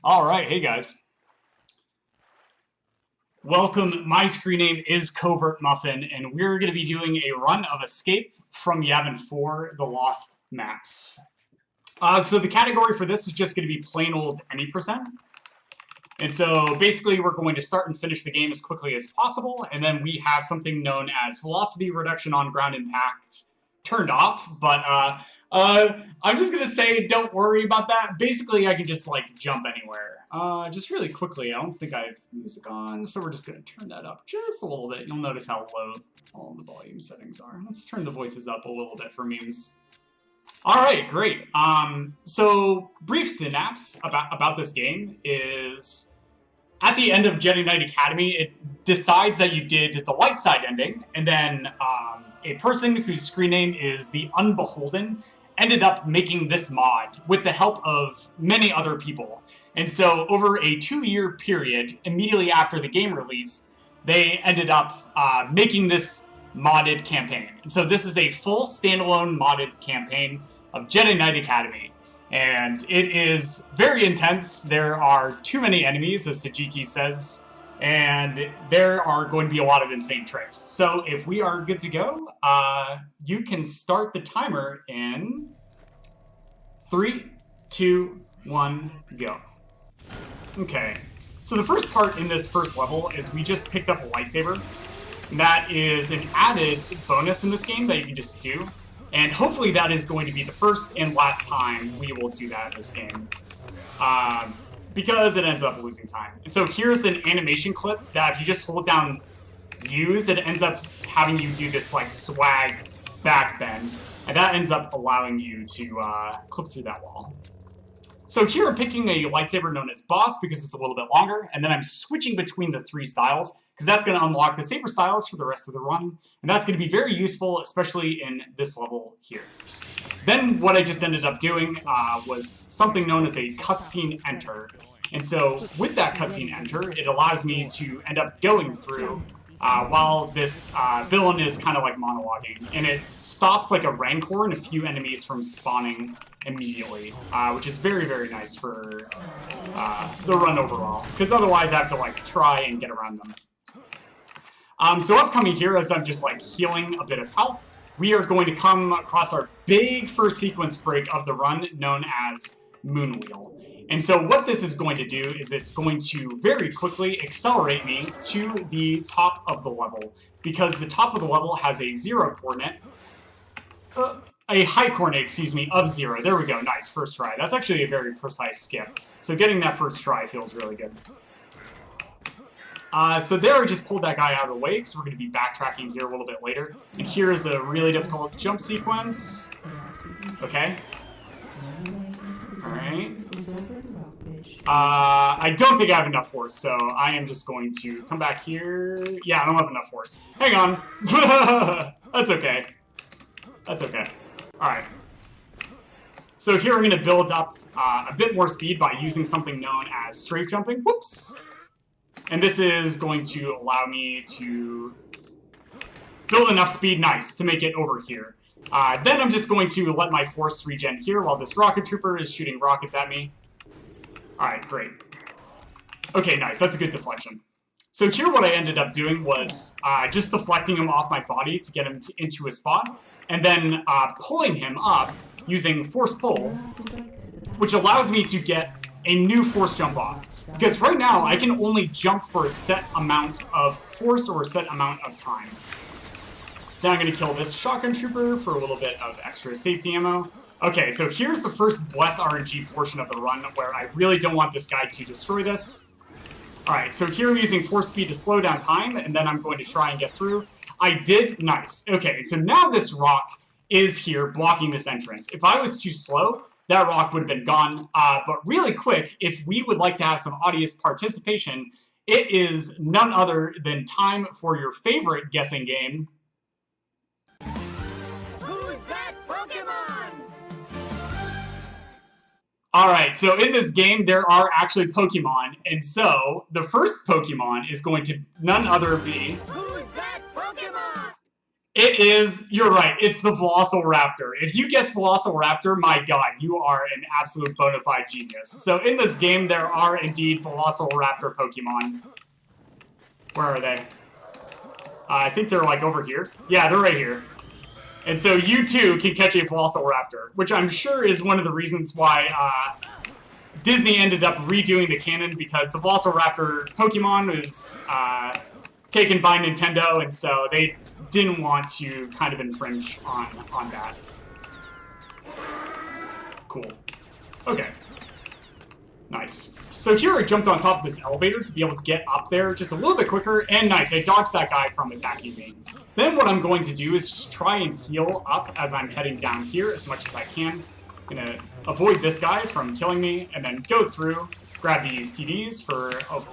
Alright, hey guys. Welcome, my screen name is Covert Muffin, and we're going to be doing a run of Escape from Yavin 4, The Lost Maps. So the category for this is just going to be plain old any percent. And so basically we're going to start and finish the game as quickly as possible, and then we have something known as velocity reduction on ground impact turned off, but I'm just gonna say don't worry about that. Basically, I can just like jump anywhere. Just really quickly, I don't think I have music on, so we're just gonna turn that up just a little bit. You'll notice how low all the volume settings are. Let's turn the voices up a little bit for memes. Alright, great. So brief synapse about this game is at the end of Jedi Knight Academy, it decides that you did the light side ending, and then a person whose screen name is the Unbeholden ended up making this mod with the help of many other people. And so over a 2-year period, immediately after the game released, they ended up making this modded campaign. And so this is a full standalone modded campaign of Jedi Knight Academy. And it is very intense. There are too many enemies, as Sajiki says, and there are going to be a lot of insane tricks. So if we are good to go, you can start the timer in 3, 2, 1, go. Okay, so the first part in this first level is we just picked up a lightsaber. And that is an added bonus in this game that you can just do. And hopefully that is going to be the first and last time we will do that in this game. Because it ends up losing time. And so here's an animation clip that if you just hold down use, it ends up having you do this like swag back bend. And that ends up allowing you to clip through that wall. So here I'm picking a lightsaber known as Boss because it's a little bit longer. And then I'm switching between the 3 styles because that's going to unlock the saber styles for the rest of the run. And that's going to be very useful, especially in this level here. Then what I just ended up doing was something known as a cutscene enter. And so with that cutscene enter, it allows me to end up going through while this villain is kind of like monologuing. And it stops like a Rancor and a few enemies from spawning immediately, which is very, very nice for the run overall. Because otherwise I have to like try and get around them. So upcoming here, as I'm just like healing a bit of health, we are going to come across our big first sequence break of the run known as Moonwheel. And so what this is going to do is it's going to very quickly accelerate me to the top of the level, because the top of the level has a 0 coordinate, a high coordinate, excuse me, of 0. There we go, nice, first try. That's actually a very precise skip. So getting that first try feels really good. So there I just pulled that guy out of the way, because we're going to be backtracking here a little bit later. And here's a really difficult jump sequence. Okay. Alright. I don't think I have enough force, so I am just going to come back here. Yeah, I don't have enough force. Hang on. That's okay. That's okay. Alright. So here I'm going to build up a bit more speed by using something known as strafe jumping. Whoops. And this is going to allow me to build enough speed, nice, to make it over here. Then I'm just going to let my force regen here while this rocket trooper is shooting rockets at me. Alright, great. Okay, nice, that's a good deflection. So here what I ended up doing was just deflecting him off my body to get him into a spot, and then pulling him up using force pull, which allows me to get a new force jump off. Because right now, I can only jump for a set amount of force or a set amount of time. Then I'm going to kill this shotgun trooper for a little bit of extra safety ammo. Okay, so here's the first Bless RNG portion of the run, where I really don't want this guy to destroy this. Alright, so here I'm using force speed to slow down time, and then I'm going to try and get through. I did, nice. Okay, so now this rock is here blocking this entrance. If I was too slow, that rock would have been gone. But really quick, if we would like to have some audience participation, it is none other than time for your favorite guessing game. Who's that Pokemon? Alright, so in this game, there are actually Pokemon, and so the first Pokemon is going to none other be... Who's that Pokemon? It is, you're right, it's the Velociraptor. If you guess Velociraptor, my god, you are an absolute bona fide genius. So in this game, there are indeed Velociraptor Pokemon. Where are they? I think they're like over here. Yeah, they're right here. And so you too can catch a Velociraptor, which I'm sure is one of the reasons why Disney ended up redoing the canon, because the Velociraptor Pokemon was taken by Nintendo, and so they didn't want to kind of infringe on that. Cool. Okay. Nice. So here I jumped on top of this elevator to be able to get up there just a little bit quicker, and nice, I dodged that guy from attacking me. Then what I'm going to do is just try and heal up as I'm heading down here as much as I can. I'm gonna avoid this guy from killing me, and then go through, grab these TDs for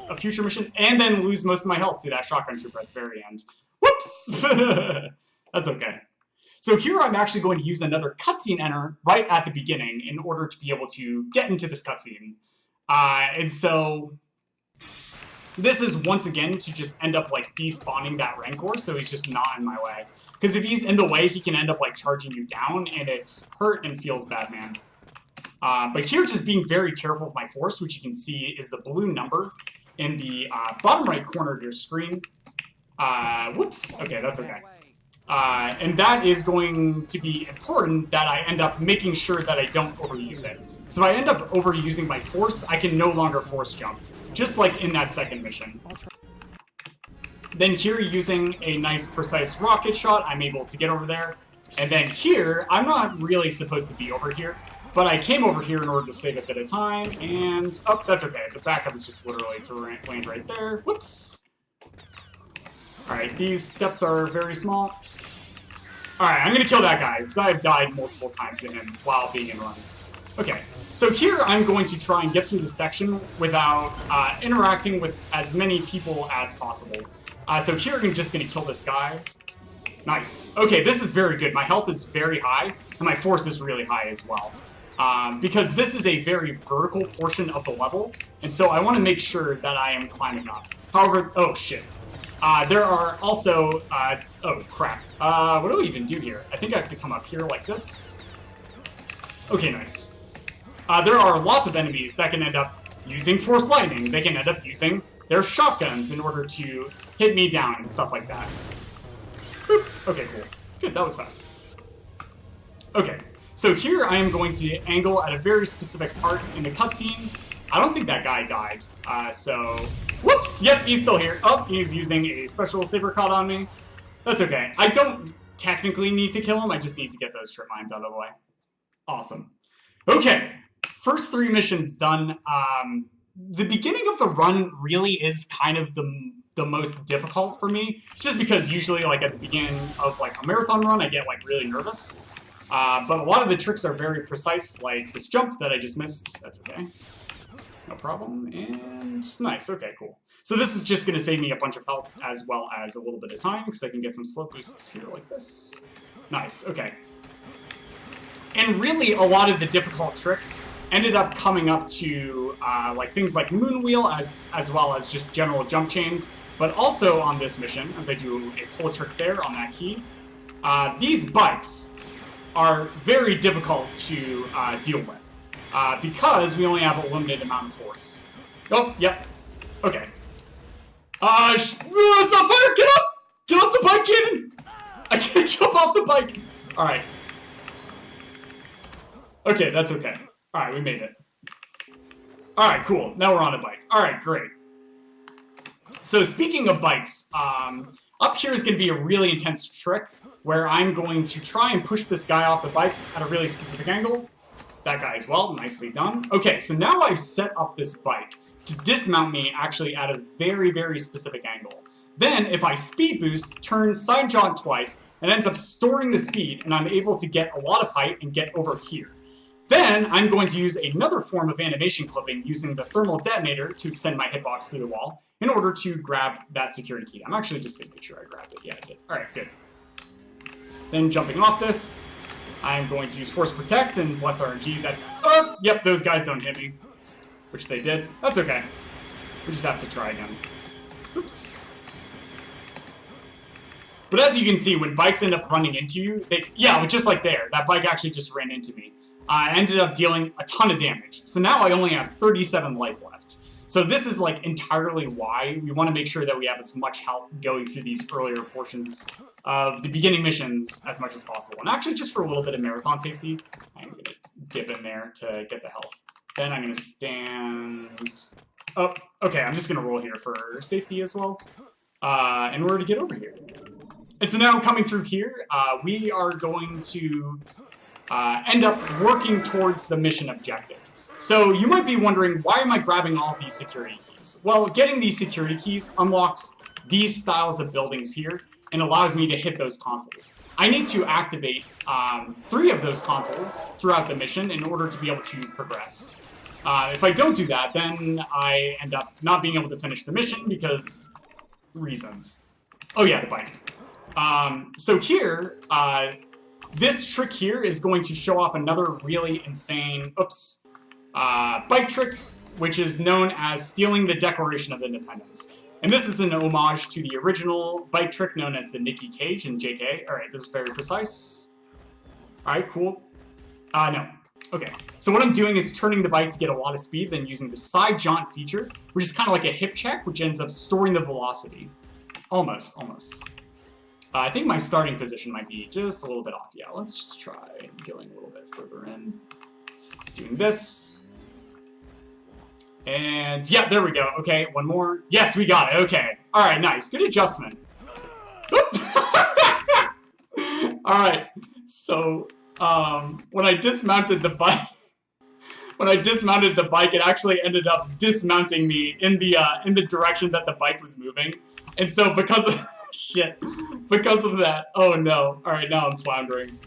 a future mission, and then lose most of my health to that shotgun trooper at the very end. Whoops! That's okay. So here I'm actually going to use another cutscene enter right at the beginning in order to be able to get into this cutscene. And so this is once again to just end up like despawning that Rancor, so he's just not in my way. Because if he's in the way, he can end up like charging you down, and it's hurt and feels bad, man. But here, just being very careful with my force, which you can see is the blue number in the bottom right corner of your screen. Whoops. Okay, that's okay. And that is going to be important that I end up making sure that I don't overuse it. So if I end up overusing my force, I can no longer force jump, just like in that second mission. Then here, using a nice precise rocket shot, I'm able to get over there. And then here, I'm not really supposed to be over here, but I came over here in order to save a bit of time, and, oh, that's okay. The backup is just literally to land right there. Whoops. Alright, these steps are very small. Alright, I'm gonna kill that guy, because I've died multiple times to him while being in runs. Okay, so here I'm going to try and get through the section without interacting with as many people as possible. So here I'm just gonna kill this guy. Nice. Okay, this is very good. My health is very high, and my force is really high as well. Because this is a very vertical portion of the level, and so I want to make sure that I am climbing up. However, oh shit. There are also, oh crap. What do we even do here? I think I have to come up here like this. Okay, nice. There are lots of enemies that can end up using Force Lightning. They can end up using their shotguns in order to hit me down and stuff like that. Boop. Okay, cool. Good, that was fast. Okay, so here I am going to angle at a very specific part in the cutscene. I don't think that guy died, so... Whoops! Yep, he's still here. Oh, he's using a special saber cut on me. That's okay. I don't technically need to kill him, I just need to get those trip mines out of the way. Awesome. Okay, first 3 missions done. The beginning of the run really is kind of the most difficult for me, just because usually, like, at the beginning of, like, a marathon run, I get, like, really nervous. But a lot of the tricks are very precise, like this jump that I just missed. That's okay. No problem. And nice. Okay, cool. So this is just going to save me a bunch of health as well as a little bit of time, because I can get some slow boosts here like this. Nice. Okay. And really, a lot of the difficult tricks ended up coming up to like things like Moon Wheel as well as just general jump chains. But also on this mission, as I do a pull trick there on that key, these bikes are very difficult to deal with because we only have a limited amount of force. Oh, yep. Okay. It's on fire! Get off! Get off the bike, Jaden! I can't jump off the bike! Alright. Okay, that's okay. Alright, we made it. Alright, cool. Now we're on a bike. Alright, great. So speaking of bikes, up here is going to be a really intense trick where I'm going to try and push this guy off the bike at a really specific angle. That guy as well. Nicely done. Okay, so now I've set up this bike to dismount me actually at a very, very specific angle. Then, if I speed boost, turn side jaunt twice, it ends up storing the speed, and I'm able to get a lot of height and get over here. Then, I'm going to use another form of animation clipping using the thermal detonator to extend my hitbox through the wall in order to grab that security key. I'm actually just going to make sure I grabbed it. Yeah, I did. Alright, good. Then, jumping off this, I'm going to use Force Protect and bless RNG that... Oh, yep, those guys don't hit me. Which they did. That's okay. We just have to try again. Oops. But as you can see, when bikes end up running into you, yeah, just like there, that bike actually just ran into me. I ended up dealing a ton of damage. So now I only have 37 life left. So this is like entirely why we want to make sure that we have as much health going through these earlier portions of the beginning missions as much as possible. And actually, just for a little bit of marathon safety, I'm going to dip in there to get the health. Then I'm going to stand up. Okay, I'm just going to roll here for safety as well in order to get over here. And so now coming through here, we are going to end up working towards the mission objective. So you might be wondering, why am I grabbing all these security keys? Well, getting these security keys unlocks these styles of buildings here and allows me to hit those consoles. I need to activate 3 of those consoles throughout the mission in order to be able to progress. If I don't do that, then I end up not being able to finish the mission because reasons. Oh yeah, the bike. So here, this trick here is going to show off another really insane, bike trick, which is known as stealing the Declaration of Independence. And this is an homage to the original bike trick known as the Nicky Cage in JK. Alright, this is very precise. Alright, cool. No. Okay, so what I'm doing is turning the bike to get a lot of speed, then using the side jaunt feature, which is kind of like a hip check, which ends up storing the velocity. Almost. I think my starting position might be just a little bit off. Yeah, let's just try going a little bit further in. Just doing this. And, yeah, there we go. Okay, one more. Yes, we got it. Okay. Alright, nice. Good adjustment. Alright, so, when I dismounted the bike... it actually ended up dismounting me in the direction that the bike was moving. And so because of... shit. Because of that... Oh, no. Alright, now I'm floundering.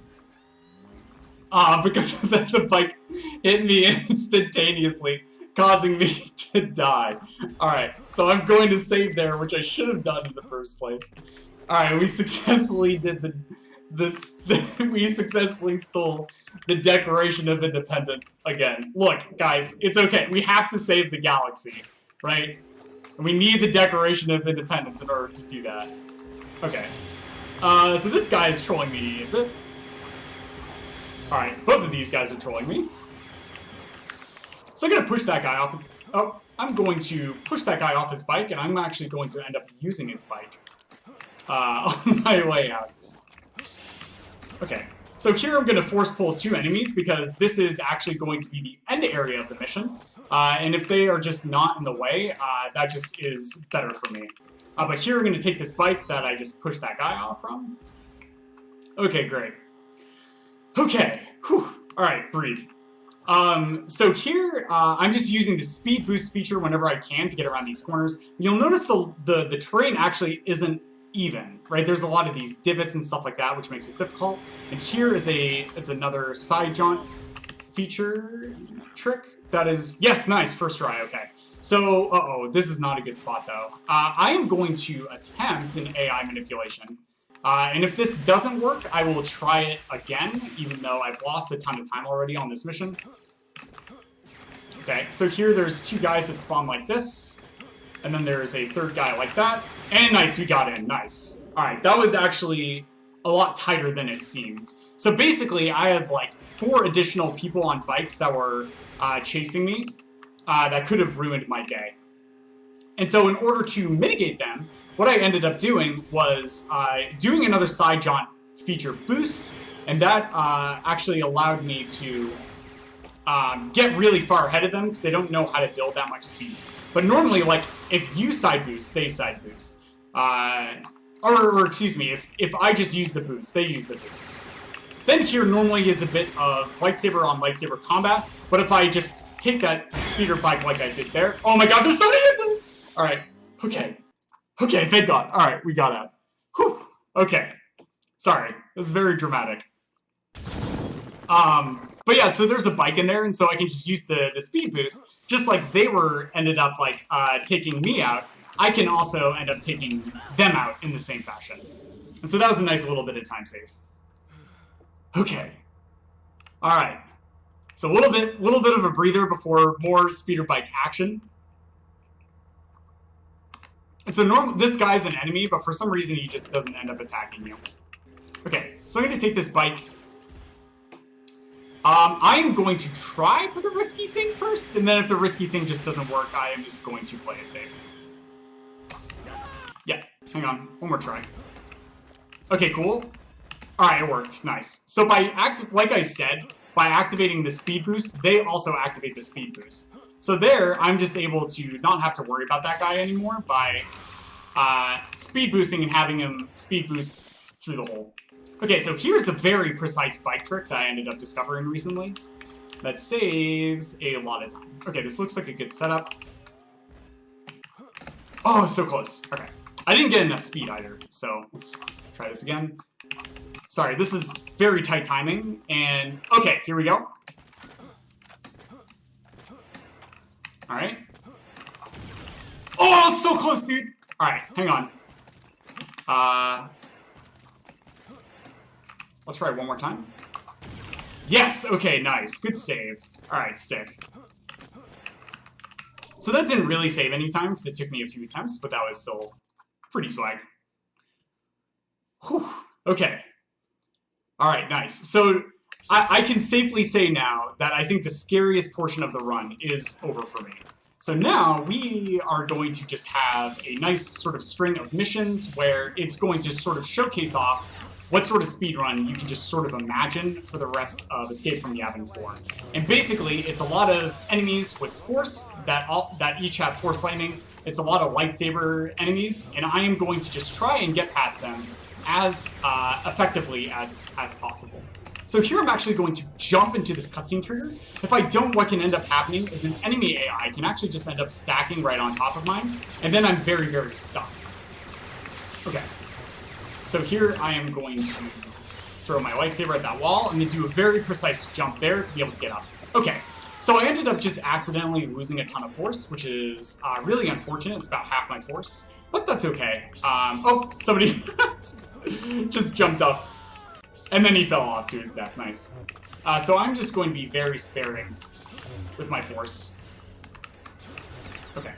Because of that, the bike hit me instantaneously, causing me to die. Alright, so I'm going to save there, which I should have done in the first place. Alright, we successfully did we successfully stole the Declaration of Independence again. Look, guys, it's okay. We have to save the galaxy, right? And we need the Declaration of Independence in order to do that. Okay. So this guy is trolling me a bit. Alright, both of these guys are trolling me. So I'm gonna push that guy off his... Oh, I'm going to push that guy off his bike, and I'm actually going to end up using his bike on my way out. Okay, so here I'm gonna force pull 2 enemies, because this is actually going to be the end area of the mission. And if they are just not in the way, that just is better for me. But here we're gonna take this bike that I just pushed that guy off from. Okay, great. Okay, whew. Alright, breathe. So here, I'm just using the speed boost feature whenever I can to get around these corners. You'll notice the terrain actually isn't even, right? There's a lot of these divots and stuff like that, which makes this difficult. And here is another side jaunt feature trick that is, yes, nice, first try, okay. So, this is not a good spot though. I am going to attempt an AI manipulation. And if this doesn't work, I will try it again, even though I've lost a ton of time already on this mission. Okay, so here there's 2 guys that spawn like this, and then there's a 3rd guy like that, and nice, we got in, nice. Alright, that was actually a lot tighter than it seemed. So basically, I had like 4 additional people on bikes that were chasing me that could have ruined my day. And so in order to mitigate them, what I ended up doing was doing another side jaunt feature boost, and that actually allowed me to get really far ahead of them because they don't know how to build that much speed. But normally, like, if you side boost, they side boost. Or excuse me, if I just use the boost, they use the boost. Then here normally is a bit of lightsaber on lightsaber combat, but if I just take that speeder bike like I did there... Oh my god, there's so many of them! Alright, okay. Okay, thank god. Alright, we got out. Whew. Okay. Sorry, this is very dramatic. But yeah, so there's a bike in there, and so I can just use the speed boost. Just like they ended up, like, taking me out, I can also end up taking them out in the same fashion. And so that was a nice little bit of time save. Okay. Alright. So a little bit of a breather before more speeder bike action. And so normal, this guy's an enemy, but for some reason he just doesn't end up attacking you. Okay, so I'm going to take this bike. I am going to try for the risky thing first, and then if the risky thing just doesn't work, I am just going to play it safe. Yeah, hang on, one more try. Okay, cool. Alright, it worked, nice. So like I said, by activating the speed boost, they also activate the speed boost. So there, I'm just able to not have to worry about that guy anymore by speed boosting and having him speed boost through the hole. Okay, so here's a very precise bike trick that I ended up discovering recently that saves a lot of time. Okay, this looks like a good setup. Oh, so close. Okay. I didn't get enough speed either, so let's try this again. Sorry, this is very tight timing, and okay, here we go. Alright. Oh, so close, dude! Alright, hang on. Let's try it one more time. Yes! Okay, nice. Good save. Alright, sick. So that didn't really save any time, because it took me a few attempts, but that was still pretty swag. Whew. Okay. Alright, nice. So, I can safely say now that I think the scariest portion of the run is over for me. So now, we are going to just have a nice sort of string of missions where it's going to sort of showcase off what sort of speedrun you can just sort of imagine for the rest of Escape from Yavin 4. And basically, it's a lot of enemies with force that each have force lightning. It's a lot of lightsaber enemies, and I am going to just try and get past them as effectively as possible. So here I'm actually going to jump into this cutscene trigger. If I don't, what can end up happening is an enemy AI can actually just end up stacking right on top of mine, and then I'm very, very stuck. Okay. So here I am going to throw my lightsaber at that wall and then do a very precise jump there to be able to get up. Okay, so I ended up just accidentally losing a ton of force, which is really unfortunate. It's about half my force, but that's okay. Oh, somebody just jumped up and then he fell off to his death. Nice. So I'm just going to be very sparing with my force. Okay.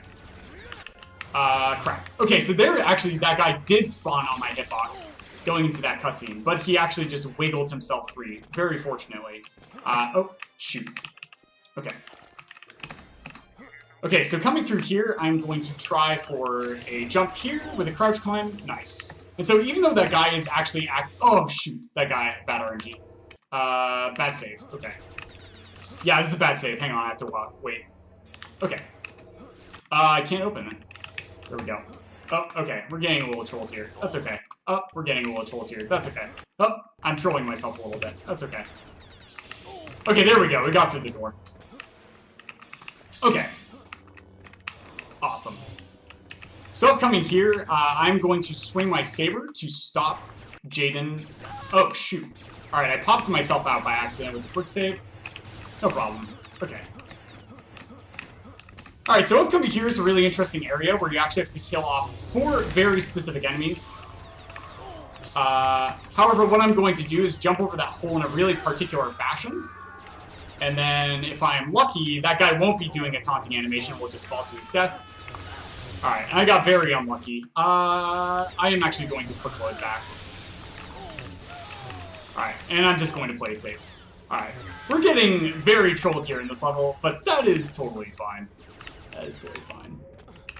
Crap. Okay, so there, actually, that guy did spawn on my hitbox going into that cutscene, but he actually just wiggled himself free, very fortunately. Oh, shoot. Okay. Okay, so coming through here, I'm going to try for a jump here with a crouch climb. Nice. And so even though that guy is actually oh, shoot. That guy, bad RNG. Bad save. Okay. Yeah, this is a bad save. Hang on, I have to wait. Okay. I can't open it. There we go. Oh, okay. We're getting a little trolled here. That's okay. Oh, we're getting a little trolled here. That's okay. Oh, I'm trolling myself a little bit. That's okay. Okay, there we go. We got through the door. Okay. Awesome. So upcoming here, I'm going to swing my saber to stop Jaden. Oh, shoot. Alright, I popped myself out by accident with a quick save. No problem. Okay. Alright, so upcoming here is a really interesting area where you actually have to kill off 4 very specific enemies. However, what I'm going to do is jump over that hole in a really particular fashion. And then, if I'm lucky, that guy won't be doing a taunting animation, will just fall to his death. Alright, I got very unlucky. I am actually going to quick load back. Alright, and I'm just going to play it safe. Alright, we're getting very trolled here in this level, but that is totally fine. That is totally fine.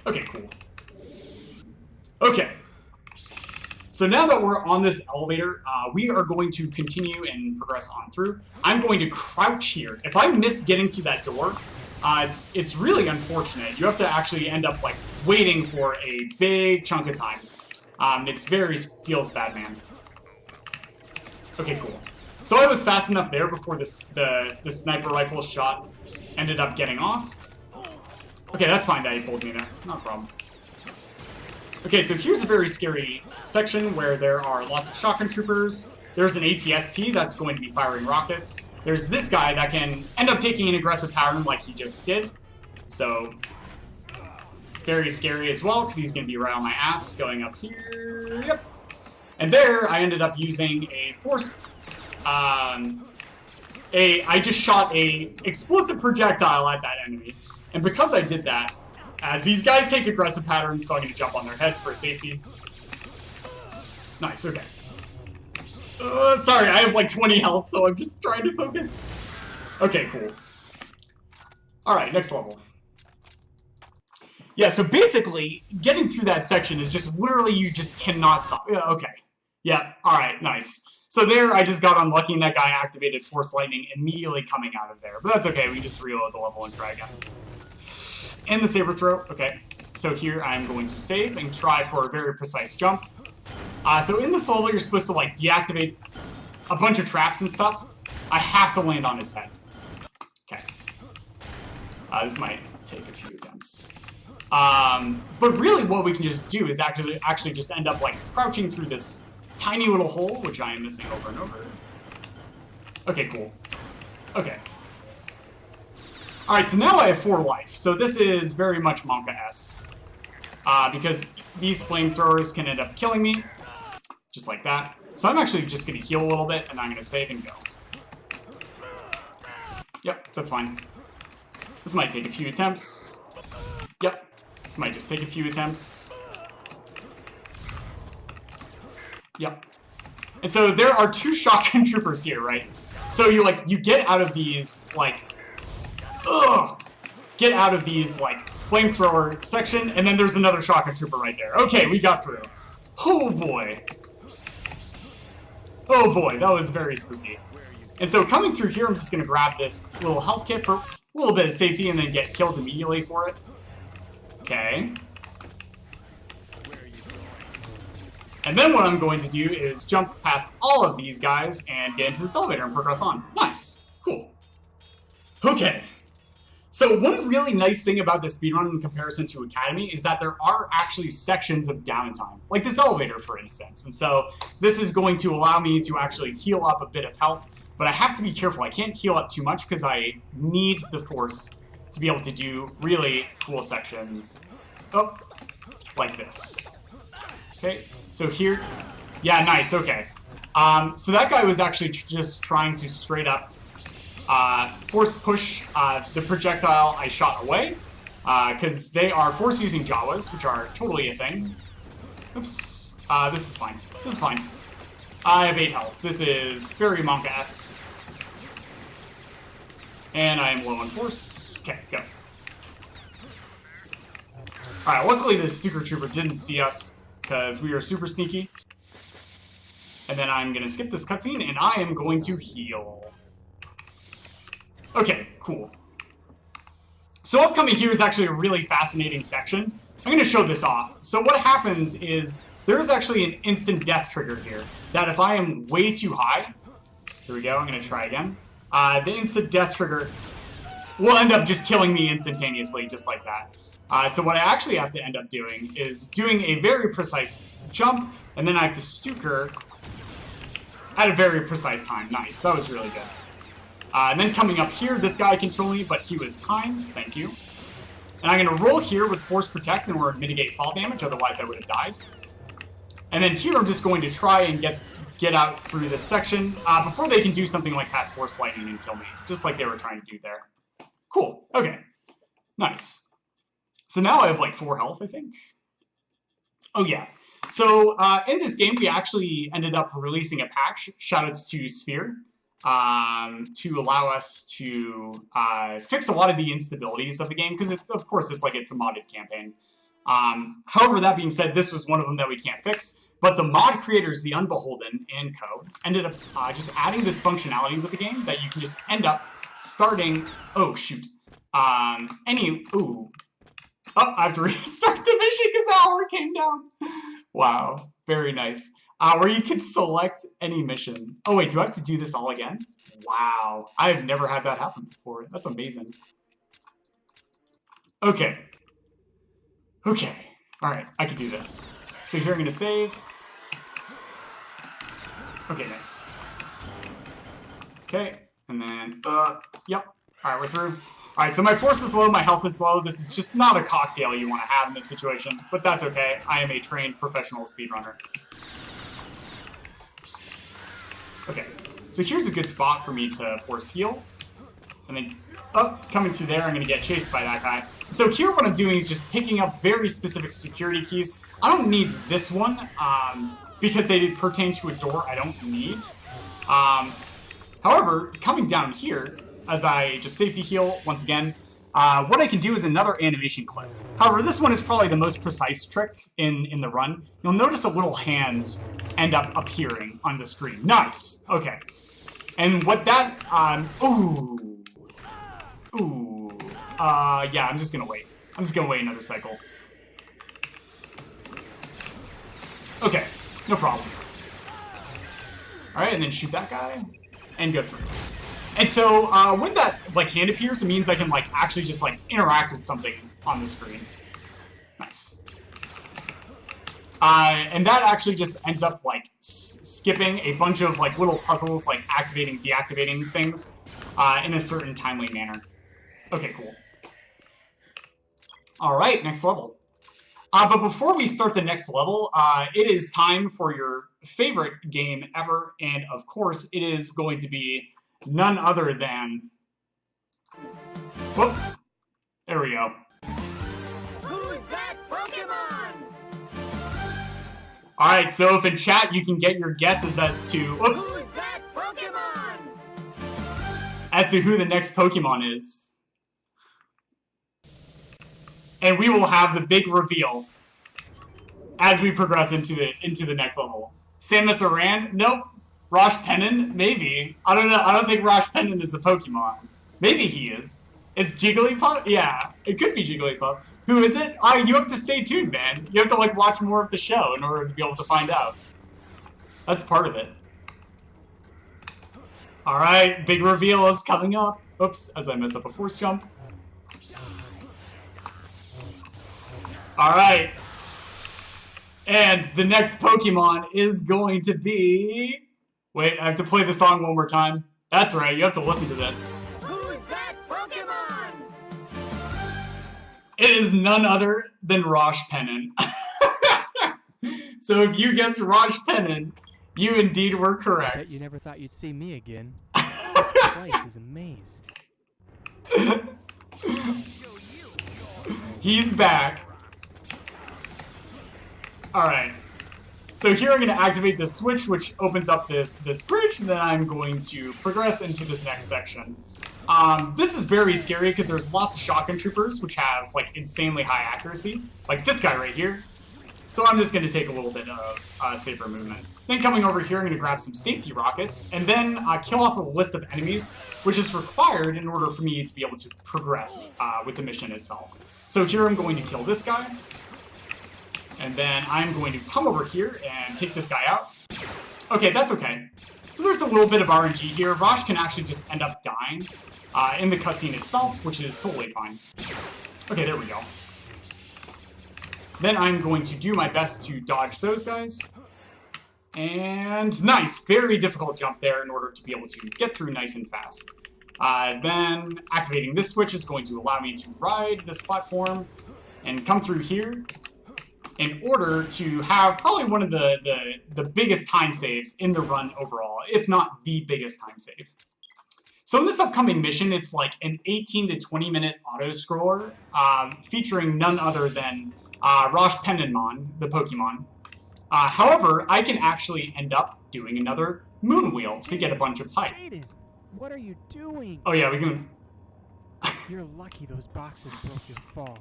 Okay, cool. Okay. So now that we're on this elevator, we are going to continue and progress on through. I'm going to crouch here. If I miss getting through that door, it's really unfortunate. You have to actually end up like waiting for a big chunk of time. Feels bad, man. Okay, cool. So I was fast enough there before the sniper rifle shot ended up getting off. Okay, that's fine that he pulled me there. Not a problem. Okay, so here's a very scary section where there are lots of shotgun troopers. There's an ATST that's going to be firing rockets. There's this guy that can end up taking an aggressive pattern like he just did. So, very scary as well, because he's going to be right on my ass going up here. Yep. And there, I ended up using a force... I just shot a explosive projectile at that enemy. And because I did that, As these guys take aggressive patterns, so I'm going to jump on their head for safety. Nice, okay. Sorry, I have like 20 health, so I'm just trying to focus. Okay, cool. Alright, next level. Yeah, so basically, getting through that section is just literally you just cannot stop. Yeah, okay. Yeah, alright, nice. So there, I just got unlucky and that guy activated Force Lightning immediately coming out of there. But that's okay, we just reload the level and try again. And the Saber Throw, okay. So here I'm going to save and try for a very precise jump. So in this level, you're supposed to like deactivate a bunch of traps and stuff. I have to land on his head. Okay. This might take a few attempts. But really what we can just do is actually just end up like crouching through this tiny little hole, which I am missing over and over. Okay, cool. Okay. Alright, so now I have 4 life. So this is very much Monka-esque. Because these flamethrowers can end up killing me. Just like that. So I'm actually just going to heal a little bit, and I'm going to save and go. Yep, that's fine. This might take a few attempts. Yep. This might just take a few attempts. Yep. And so there are 2 shotgun troopers here, right? So you get out of these, get out of these, flamethrower section, and then there's another shotgun trooper right there. Okay, we got through. Oh boy. Oh boy, that was very spooky. And so coming through here, I'm just gonna grab this little health kit for a little bit of safety and then get killed immediately for it. Okay. And then what I'm going to do is jump past all of these guys and get into this elevator and progress on. Nice. Cool. Okay. So one really nice thing about this speedrun in comparison to Academy is that there are actually sections of downtime, like this elevator, for instance. And so this is going to allow me to actually heal up a bit of health, but I have to be careful. I can't heal up too much because I need the force to be able to do really cool sections. Oh, like this. Okay, so here, yeah, nice, okay. So that guy was actually just trying to straight up force push the projectile I shot away, because they are force-using Jawas, which are totally a thing. Oops. This is fine. This is fine. I have 8 health. This is very Monka-esque. And I am low on force. Okay, go. Alright, luckily this Stuka Trooper didn't see us, because we are super sneaky. And then I'm going to skip this cutscene, and I am going to heal. Okay, cool. So upcoming here is actually a really fascinating section. I'm going to show this off. So what happens is there is actually an instant death trigger here that if I am way too high, here we go, I'm going to try again. The instant death trigger will end up just killing me instantaneously, just like that. So what I actually have to end up doing is doing a very precise jump, and then I have to Stuka at a very precise time. Nice, that was really good. And then coming up here, this guy controlled me, but he was kind. Thank you. And I'm going to roll here with Force Protect in order to mitigate fall damage, otherwise I would have died. And then here I'm just going to try and get out through this section before they can do something like cast Force Lightning and kill me, just like they were trying to do there. Cool. Okay. Nice. So now I have 4 health, I think. Oh yeah. So in this game, we actually ended up releasing a patch, shoutouts to Sphere, to allow us to fix a lot of the instabilities of the game, because of course it's a modded campaign. However, that being said, this was one of them that we can't fix, but the mod creators, the Unbeholden and co, ended up just adding this functionality with the game that you can just end up starting, oh shoot, oh, I have to restart the mission because the hour came down. Wow, very nice. Where you can select any mission. Oh wait, do I have to do this all again? Wow, I've never had that happen before. That's amazing. Okay. Okay, alright, I can do this. So here I'm going to save. Okay, nice. Okay, and then, yep. Alright, we're through. Alright, so my force is low, my health is low. This is just not a cocktail you want to have in this situation, but that's okay. I am a trained professional speedrunner. Okay, so here's a good spot for me to force heal. And then, coming through there, I'm going to get chased by that guy. So here what I'm doing is just picking up very specific security keys. I don't need this one, because they pertain to a door I don't need. However, coming down here, as I just safety heal once again, what I can do is another animation clip. However, this one is probably the most precise trick in the run. You'll notice a little hand end up appearing on the screen. Nice! Okay. And what that, yeah, I'm just gonna wait. I'm just gonna wait another cycle. Okay, no problem. Alright, and then shoot that guy, and go through. And so, when that, like, hand appears, it means I can, like, actually just, like, interact with something on the screen. Nice. And that actually just ends up, like, skipping a bunch of, like, little puzzles, like, activating, deactivating things, in a certain timely manner. Okay, cool. Alright, next level. But before we start the next level, it is time for your favorite game ever, and of course, it is going to be none other than... Whoop! There we go. Who's that Pokemon? Alright, so if in chat you can get your guesses as to... Whoops! Who's that Pokemon? As to who the next Pokemon is. And we will have the big reveal as we progress into the next level. Samus Aran? Nope. Rosh Pennon? Maybe. I don't know. I don't think Rosh Pennon is a Pokemon. Maybe he is. It's Jigglypuff? Yeah, it could be Jigglypuff. Who is it? You have to stay tuned, man. You have to, like, watch more of the show in order to be able to find out. That's part of it. Alright, big reveal is coming up. Oops, as I mess up a force jump. Alright. And the next Pokemon is going to be... Wait, I have to play the song one more time. That's right, you have to listen to this. Who's that Pokemon? It is none other than Rosh Pennon. So if you guessed Rosh Pennon, you indeed were correct. I bet you never thought you'd see me again. This place is a maze. He's back. Alright. So here I'm going to activate this switch, which opens up this bridge, and then I'm going to progress into this next section. This is very scary because there's lots of shotgun troopers, which have, like, insanely high accuracy. Like this guy right here. So I'm just going to take a little bit of safer movement. Then coming over here, I'm going to grab some safety rockets, and then kill off a list of enemies, which is required in order for me to be able to progress with the mission itself. So here I'm going to kill this guy. And then I'm going to come over here and take this guy out. Okay, that's okay. So there's a little bit of RNG here. Rosh can actually just end up dying in the cutscene itself, which is totally fine. Okay, there we go. Then I'm going to do my best to dodge those guys. And nice, very difficult jump there in order to be able to get through nice and fast. Then activating this switch is going to allow me to ride this platform and come through here in order to have probably one of the biggest time saves in the run overall, if not the biggest time save. So in this upcoming mission, it's like an 18 to 20 minute auto-scroller featuring none other than Rosh Pennonmon, the Pokemon. However, I can actually end up doing another moon wheel to get a bunch of height. Jaden, what are you doing? Oh yeah, we can... You're lucky those boxes broke your fall.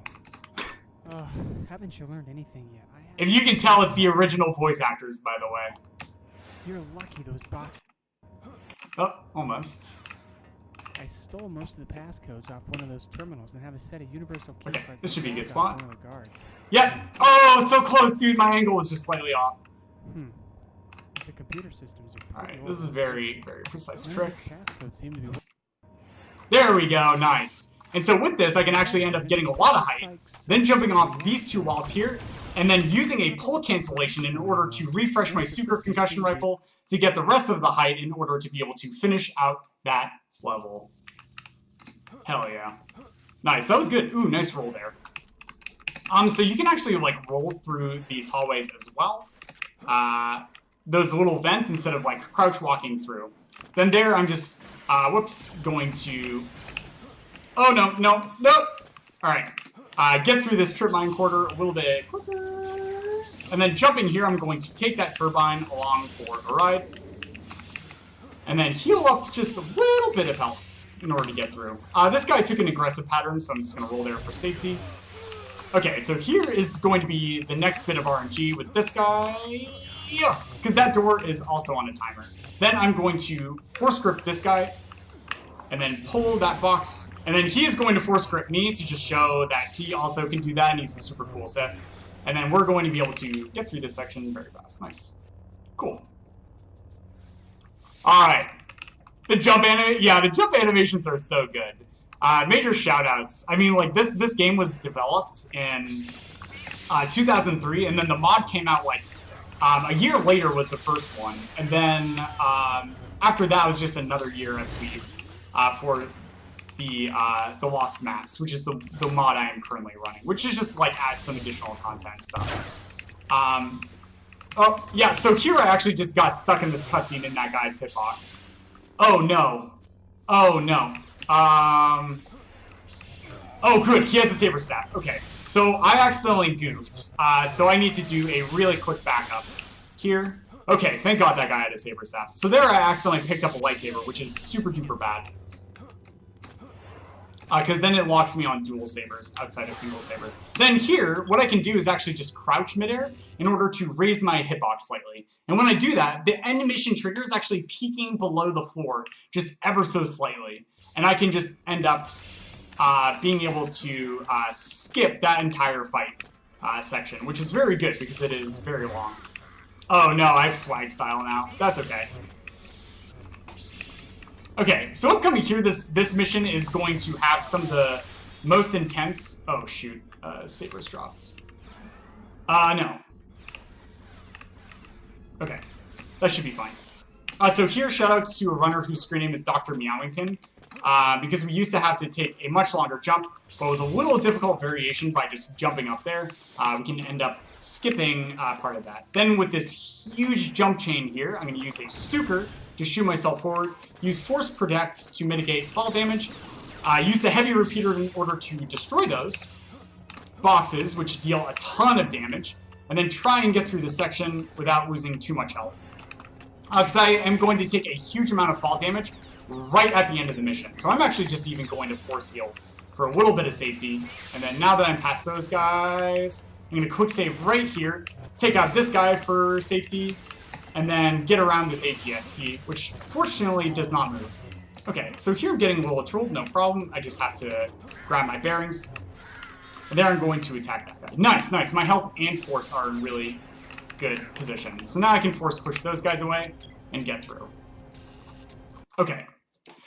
Oh, haven't you learned anything yet? If you can tell, it's the original voice actors, by the way. You're lucky those boxes. Oh, almost. I stole most of the passcodes off one of those terminals and have a set of universal key Okay, cards this should be a good off spot. one of the guards. Yep. Oh, so close, dude. My angle was just slightly off. The computer systems are All pretty right, this is old. very, very precise None trick. of these passcodes seem to be... There we go, nice. And so with this, I can actually end up getting a lot of height, then jumping off these two walls here, and then using a pull cancellation in order to refresh my super concussion rifle to get the rest of the height in order to be able to finish out that level. Hell yeah. Nice, that was good. Ooh, nice roll there. So you can actually, like, roll through these hallways as well. Those little vents instead of, like, crouch walking through. Then there, I'm just, going to Oh, no, no, no. All right. Get through this trip mine quarter a little bit quicker. And then jumping here, I'm going to take that turbine along for a ride. And then heal up just a little bit of health in order to get through. This guy took an aggressive pattern, so I'm just going to roll there for safety. Okay, so here is going to be the next bit of RNG with this guy. Yeah, because that door is also on a timer. Then I'm going to force grip this guy, and then pull that box. And then he is going to force grip me to just show that he also can do that, and he's a super cool Sith. And then we're going to be able to get through this section very fast. Nice. Cool. Alright. The jump animations are so good. Major shoutouts. I mean, like, this game was developed in 2003, and then the mod came out, like, a year later was the first one. And then, after that was just another year, I believe, for the Lost Maps, which is the mod I am currently running, which is just, like, add some additional content and stuff. Oh, yeah, so here I actually just got stuck in this cutscene in that guy's hitbox. Oh, no. Oh, no. Oh, good, he has a saber staff. Okay, so I accidentally goofed, so I need to do a really quick backup here. Okay, thank God that guy had a saber staff. So there I accidentally picked up a lightsaber, which is super duper bad. Because then it locks me on dual sabers outside of single saber. Then here, what I can do is actually just crouch midair in order to raise my hitbox slightly. And when I do that, the animation trigger is actually peeking below the floor just ever so slightly. And I can just end up being able to skip that entire fight section, which is very good because it is very long. Oh no, I have swag style now. That's okay. Okay, so upcoming here, this mission is going to have some of the most intense... Oh, shoot. Sabers dropped. No. Okay. That should be fine. So here, shoutouts to a runner whose screen name is Dr. Meowington. Because we used to have to take a much longer jump, but with a little difficult variation by just jumping up there, we can end up skipping part of that. Then with this huge jump chain here, I'm going to use a Stuker to shoot myself forward, use Force Protect to mitigate fall damage, use the Heavy Repeater in order to destroy those boxes, which deal a ton of damage, and then try and get through this section without losing too much health. Because I am going to take a huge amount of fall damage right at the end of the mission. So I'm actually just even going to force heal for a little bit of safety. And then now that I'm past those guys, I'm going to quick save right here, take out this guy for safety, and then get around this ATST, which fortunately does not move. Okay, so here I'm getting a little trolled, no problem. I just have to grab my bearings. And then I'm going to attack that guy. Nice, nice. My health and force are in really good position. So now I can force push those guys away and get through. Okay.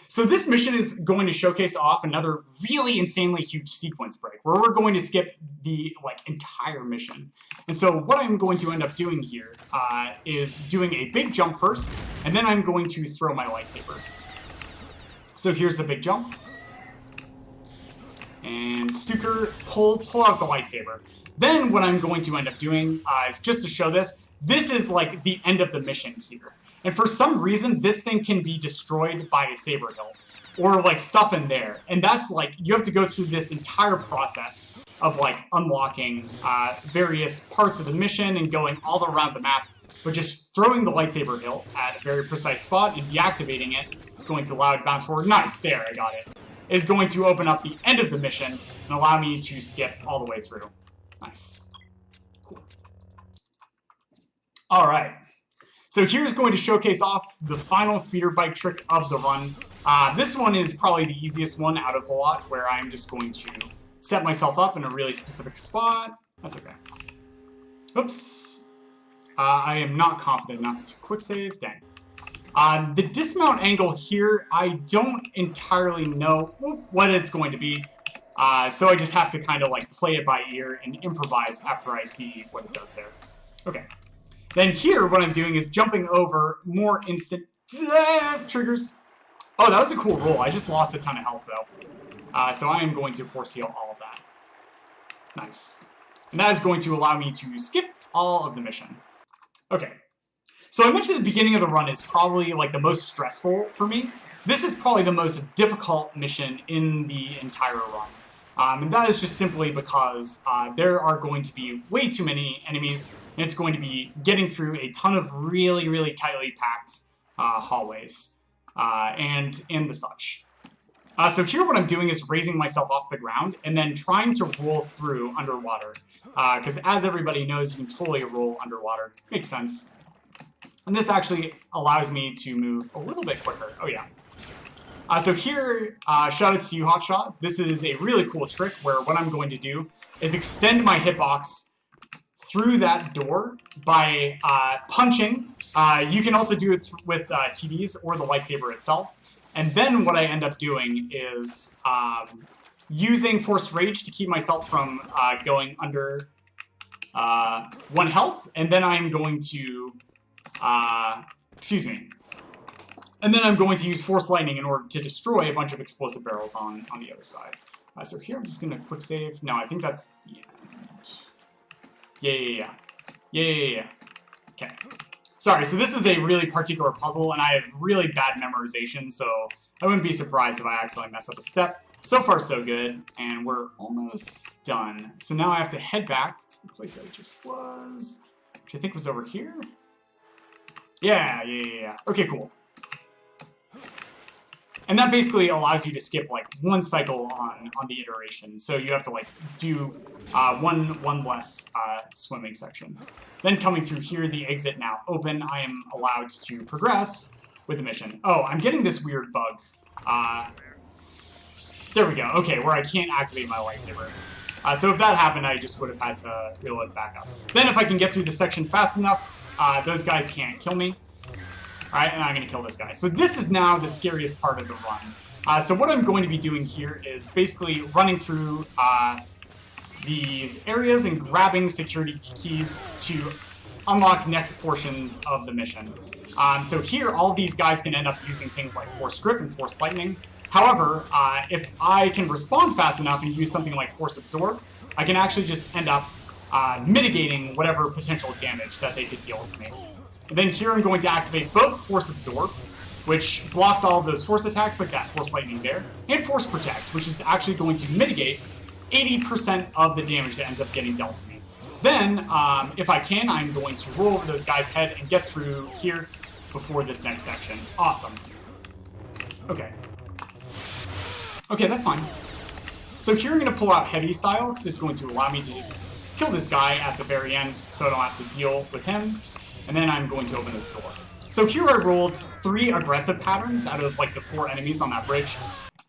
So this mission is going to showcase off another really insanely huge sequence break, where we're going to skip the entire mission. And so what I'm going to end up doing here is doing a big jump first, and then I'm going to throw my lightsaber. So here's the big jump. And Stuker, pull out the lightsaber. Then what I'm going to end up doing is, just to show this is like the end of the mission here. And for some reason, this thing can be destroyed by a saber hilt, or like stuff in there. And that's like, you have to go through this entire process of like unlocking various parts of the mission and going all around the map. But just throwing the lightsaber hilt at a very precise spot and deactivating it is going to allow it to bounce forward. Nice, there, I got it. Is going to open up the end of the mission and allow me to skip all the way through. Nice. Cool. All right. So here's going to showcase off the final speeder bike trick of the run. This one is probably the easiest one out of the lot, where I'm just going to set myself up in a really specific spot. That's okay. Oops. I am not confident enough to quick save. Dang. The dismount angle here, I don't entirely know what it's going to be. So I just have to kind of like play it by ear and improvise after I see what it does there. Okay. Then here, what I'm doing is jumping over more instant death triggers. Oh, that was a cool roll. I just lost a ton of health, though. So I am going to force heal all of that. Nice. And that is going to allow me to skip all of the mission. Okay. So I mentioned the beginning of the run is probably like the most stressful for me. This is probably the most difficult mission in the entire run. And that is just simply because there are going to be way too many enemies, and it's going to be getting through a ton of really, really tightly packed hallways and the such. So here what I'm doing is raising myself off the ground and then trying to roll through underwater. Because as everybody knows, you can totally roll underwater. Makes sense. And this actually allows me to move a little bit quicker. Oh yeah. So here, shout out to you, Hotshot. This is a really cool trick where what I'm going to do is extend my hitbox through that door by punching. You can also do it with TDs or the lightsaber itself. And then what I end up doing is using Force Rage to keep myself from going under 1 health. And then I'm going to... excuse me. And then I'm going to use Force Lightning in order to destroy a bunch of explosive barrels on the other side. So here I'm just going to quick save. No, I think that's the end. Yeah. Okay. Sorry, so this is a really particular puzzle, and I have really bad memorization, so I wouldn't be surprised if I accidentally mess up a step. So far, so good, and we're almost done. So now I have to head back to the place I just was, which I think was over here. Yeah. Okay, cool. And that basically allows you to skip like 1 cycle on the iteration. So you have to like do one less swimming section. Then coming through here, the exit now open, I am allowed to progress with the mission. Oh, I'm getting this weird bug. There we go. Okay, where I can't activate my lightsaber. So if that happened, I just would have had to reload back up. Then if I can get through the section fast enough, those guys can't kill me. Alright, and I'm going to kill this guy. So this is now the scariest part of the run. So what I'm going to be doing here is basically running through these areas and grabbing security keys to unlock next portions of the mission. So here, all these guys can end up using things like Force Grip and Force Lightning. However, if I can respond fast enough and use something like Force Absorb, I can actually just end up mitigating whatever potential damage that they could deal to me. And then here I'm going to activate both Force Absorb, which blocks all of those Force attacks like that Force Lightning there, and Force Protect, which is actually going to mitigate 80% of the damage that ends up getting dealt to me. Then, if I can, I'm going to roll over those guys' head and get through here before this next section. Awesome. Okay, that's fine. So here I'm going to pull out Heavy Style, because it's going to allow me to just kill this guy at the very end, so I don't have to deal with him. And then I'm going to open this door. So here I rolled 3 aggressive patterns out of like the 4 enemies on that bridge.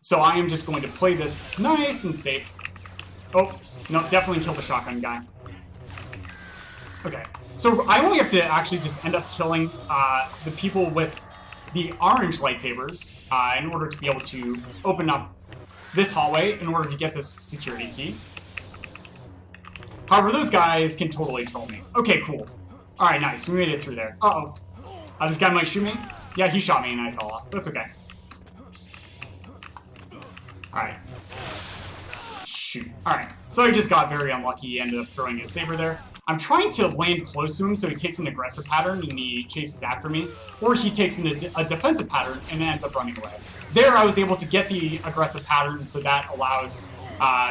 So I am just going to play this nice and safe. Oh, no, definitely kill the shotgun guy. Okay, so I only have to actually just end up killing the people with the orange lightsabers in order to be able to open up this hallway in order to get this security key. However, those guys can totally troll me. Okay, cool. Alright, nice. We made it through there. Uh-oh. This guy might shoot me? Yeah, he shot me and I fell off. That's okay. Alright. Shoot. Alright. So I just got very unlucky. He ended up throwing his saber there. I'm trying to land close to him so he takes an aggressive pattern and he chases after me. Or he takes a defensive pattern and ends up running away. There I was able to get the aggressive pattern, so that allows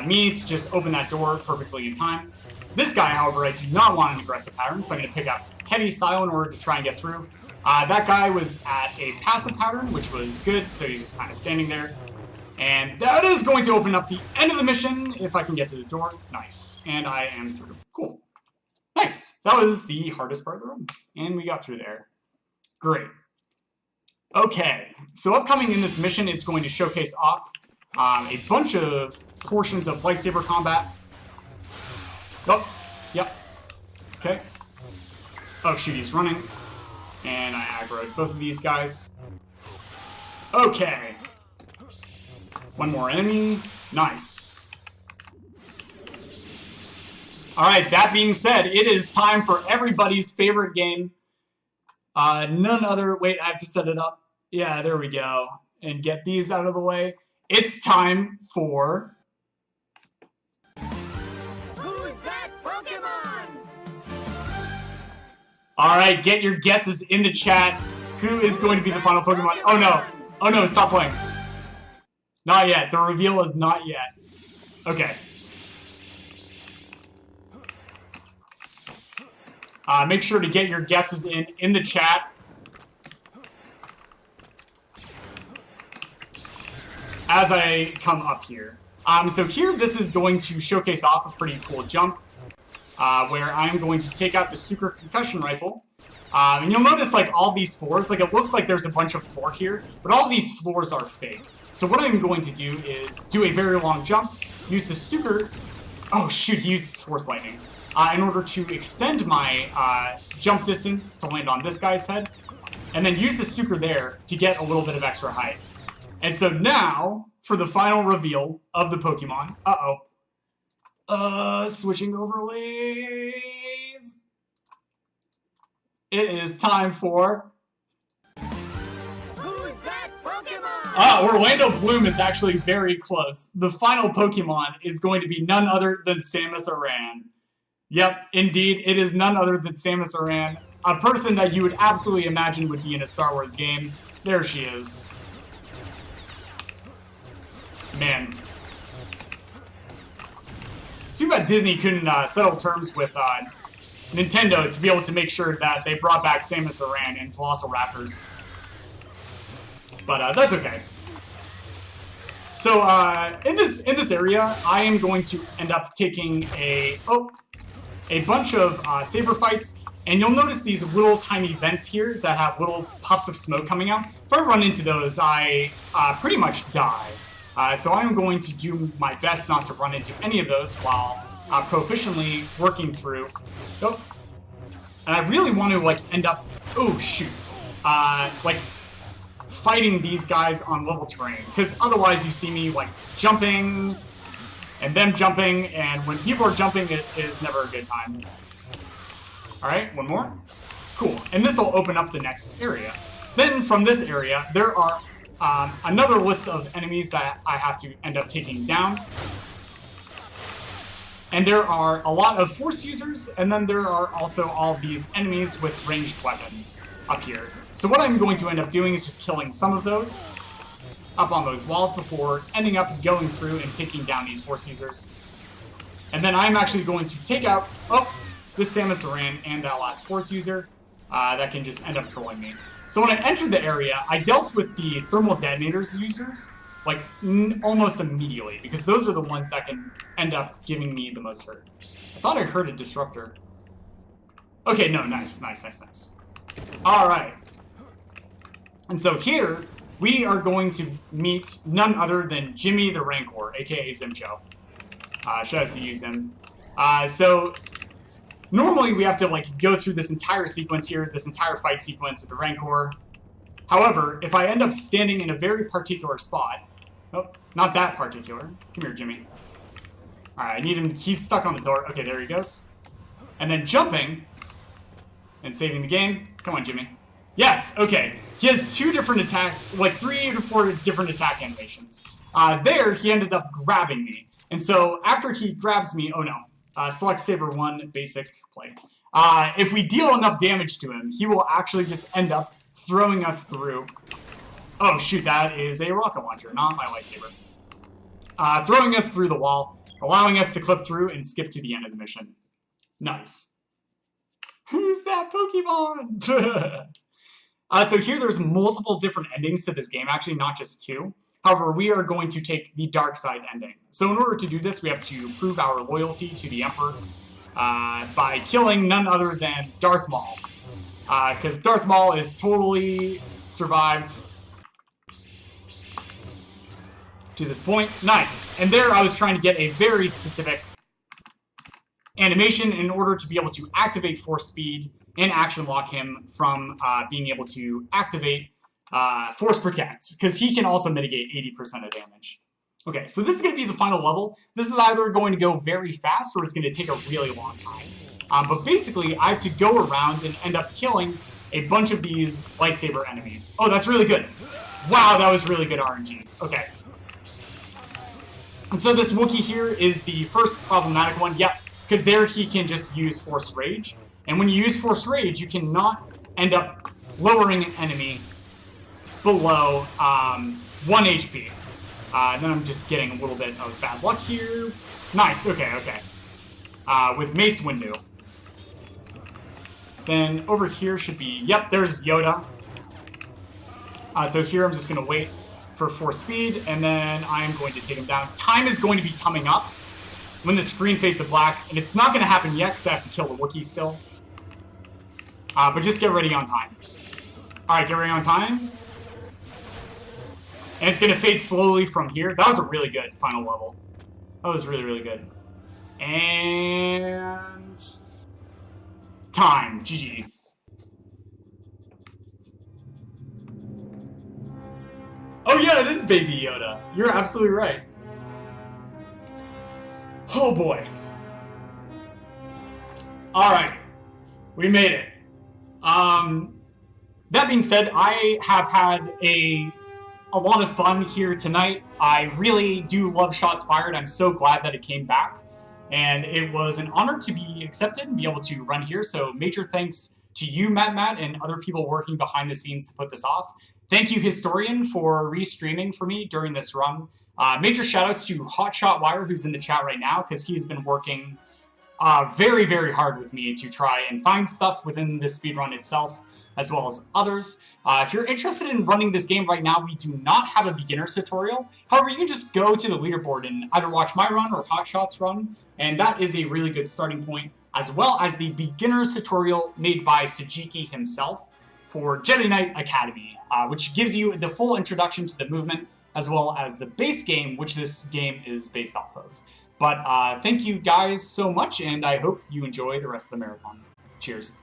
me to just open that door perfectly in time. This guy, however, I do not want an aggressive pattern, so I'm going to pick up Heavy Style in order to try and get through. That guy was at a passive pattern, which was good, so he's just kind of standing there. And that is going to open up the end of the mission, if I can get to the door. Nice. And I am through. Cool. Nice. That was the hardest part of the run. And we got through there. Great. Okay, so upcoming in this mission is going to showcase off a bunch of portions of lightsaber combat. Oh, yep. Okay. Oh, shoot, he's running. And I aggroed both of these guys. Okay. One more enemy. Nice. Alright, that being said, it is time for everybody's favorite game. None other... Wait, I have to set it up. Yeah, there we go. And get these out of the way. It's time for... All right, get your guesses in the chat. Who is going to be the final Pokemon? Oh no. Oh no, stop playing. Not yet. The reveal is not yet. Okay. Make sure to get your guesses in the chat. As I come up here. So here, this is going to showcase off a pretty cool jump, where I'm going to take out the Super Concussion Rifle. And you'll notice, like, all these floors, like, it looks like there's a bunch of floor here, but all these floors are fake. So what I'm going to do is do a very long jump, use the Super... Oh, shoot, he used Force Lightning. In order to extend my jump distance to land on this guy's head, and then use the Stuker there to get a little bit of extra height. And so now, for the final reveal of the Pokemon, switching overlays, it is time for... Who's that Pokemon? Orlando Bloom is actually very close. The final Pokemon is going to be none other than Samus Aran. Yep, indeed, it is none other than Samus Aran, a person that you would absolutely imagine would be in a Star Wars game. There she is. Man. It's too bad Disney couldn't settle terms with Nintendo to be able to make sure that they brought back Samus Aran and Velociraptors. But that's okay. So in this area, I am going to end up taking a bunch of saber fights, and you'll notice these little tiny vents here that have little puffs of smoke coming out. If I run into those, I pretty much die. So I'm going to do my best not to run into any of those while proficiently working through. Oh. And I really want to, like, end up... Oh, shoot. Like, fighting these guys on level terrain. Because otherwise you see me, like, jumping... and them jumping, and when people are jumping, it is never a good time. Alright, one more. Cool. And this will open up the next area. Then, from this area, there are another list of enemies that I have to end up taking down. And there are a lot of Force users, and then there are also all these enemies with ranged weapons up here. So what I'm going to end up doing is just killing some of those up on those walls before ending up going through and taking down these Force users. And then I'm actually going to take out, this Samus Aran and that last Force user that can just end up trolling me. So when I entered the area, I dealt with the thermal detonators users, like, almost immediately, because those are the ones that can end up giving me the most hurt. I thought I heard a disruptor. Okay, no, nice. Alright. And so here, we are going to meet none other than Jimmy the Rancor, aka Zimcho. Should I see use him? So, normally we have to, like, go through this entire sequence here, this entire fight sequence with the Rancor. However, if I end up standing in a very particular spot... Oh, not that particular. Come here, Jimmy. Alright, I need him... He's stuck on the door. Okay, there he goes. And then jumping and saving the game. Come on, Jimmy. Yes, okay. He has 3 to 4 different attack animations. There, he ended up grabbing me. And so, after he grabs me... Oh, no. Select Saber 1, basic play. If we deal enough damage to him, he will actually just end up throwing us through... Oh, shoot, that is a rocket launcher, not my lightsaber. Throwing us through the wall, allowing us to clip through and skip to the end of the mission. Nice. Who's that Pokemon? So here there's multiple different endings to this game, actually not just 2. However, we are going to take the dark side ending. So in order to do this, we have to prove our loyalty to the Emperor by killing none other than Darth Maul. Because Darth Maul is totally survived to this point. Nice. And there I was trying to get a very specific animation in order to be able to activate Force Speed and action lock him from being able to activate Force Protect, because he can also mitigate 80% of damage. Okay, so this is going to be the final level. This is either going to go very fast or it's going to take a really long time. But basically, I have to go around and end up killing a bunch of these lightsaber enemies. Oh, that's really good. Wow, that was really good RNG. Okay. And so this Wookiee here is the first problematic one. Yep, because there he can just use Force Rage. And when you use Force Rage, you cannot end up lowering an enemy below 1 HP. Then I'm just getting a little bit of bad luck here. Nice, okay, okay. With Mace Windu. Then over here should be, yep, there's Yoda. So here I'm just going to wait for Force Speed, and then I'm going to take him down. Time is going to be coming up when the screen fades to black, and it's not going to happen yet because I have to kill the Wookiee still. But just get ready on time. Alright, get ready on time. And it's going to fade slowly from here. That was a really good final level. That was really, really good. And... time. GG. Oh yeah, it is Baby Yoda. You're absolutely right. Oh boy. Alright. We made it. That being said, I have had a lot of fun here tonight. I really do love Shots Fired. I'm so glad that it came back. And it was an honor to be accepted and be able to run here. So major thanks to you, Matt, and other people working behind the scenes to put this off. Thank you, Historian, for restreaming for me during this run. Major shoutouts to Hotshot Wire, who's in the chat right now, because he's been working very, very hard with me to try and find stuff within the speedrun itself, as well as others. If you're interested in running this game right now, we do not have a beginner's tutorial. However, you can just go to the leaderboard and either watch my run or Hotshot's run, and that is a really good starting point, as well as the beginner's tutorial made by Sajiki himself for Jedi Knight Academy, which gives you the full introduction to the movement, as well as the base game, which this game is based off of. But thank you guys so much, and I hope you enjoy the rest of the marathon. Cheers.